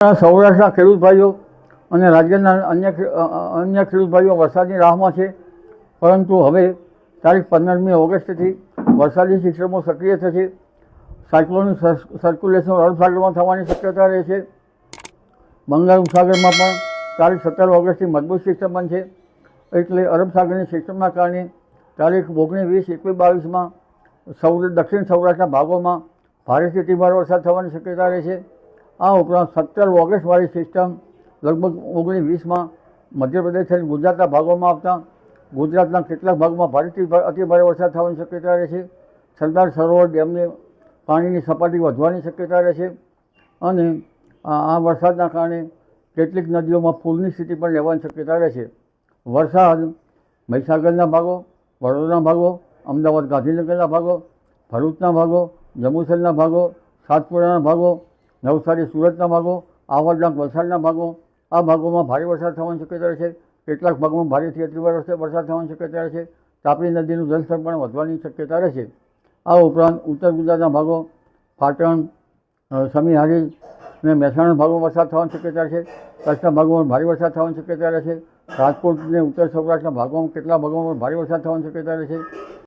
સૌરાષ્ટ્રના ખેડૂત ભાઈઓ અને રાજ્યના અન્ય ખેડૂત ભાઈઓ વરસાદની રાહમાં છે, પરંતુ હવે તારીખ 15મી ઓગસ્ટથી વરસાદી સિસ્ટમો સક્રિય થશે. સાયક્લોનિક સર્ક્યુલેશન અરબ સાગરમાં થવાની શક્યતા રહે છે. બંગાળ ઉપસાગરમાં પણ તારીખ 17 ઓગસ્ટથી મજબૂત સિસ્ટમ બનશે. એટલે અરબ સાગરની સિસ્ટમના કારણે તારીખ 19, 20, 21, 22માં દક્ષિણ સૌરાષ્ટ્રના ભાગોમાં ભારેથી ધીમાર વરસાદ થવાની શક્યતા રહે છે. આ ઉપરાંત 17 ઓગસ્ટવાળી સિસ્ટમ લગભગ 19, 20માં મધ્યપ્રદેશ અને ગુજરાતના ભાગોમાં આવતા ગુજરાતના કેટલાક ભાગોમાં ભારેથી અતિભારે વરસાદ થવાની શક્યતા રહે છે. સરદાર સરોવર ડેમની પાણીની સપાટી વધવાની શક્યતા રહે છે અને આ વરસાદના કારણે કેટલીક નદીઓમાં પૂરની સ્થિતિ પણ રહેવાની શક્યતા રહે છે. વરસાદ મહીસાગરના ભાગો, વડોદરાના ભાગો, અમદાવાદ ગાંધીનગરના ભાગો, ભરૂચના ભાગો, જંબુસરના ભાગો, સાતપુરાના ભાગો, નવસારી સુરતના ભાગો, આવડના વલસાડના ભાગો, આ ભાગોમાં ભારે વરસાદ થવાની શક્યતા રહે છે. કેટલાક ભાગોમાં ભારેથી અતિભારે વરસાદ થવાની શક્યતા રહે છે. તાપી નદીનું જળસ્તર પણ વધવાની શક્યતા રહે છે. આ ઉપરાંત ઉત્તર ગુજરાતના ભાગો, પાટણ, સમી હારીજ અને મહેસાણા ભાગોમાં વરસાદ થવાની શક્યતા રહે છે. કચ્છના ભાગોમાં ભારે વરસાદ થવાની શક્યતા રહે છે. રાજકોટ અને ઉત્તર સૌરાષ્ટ્રના ભાગોમાં કેટલાક ભાગોમાં ભારે વરસાદ થવાની શક્યતા રહે છે.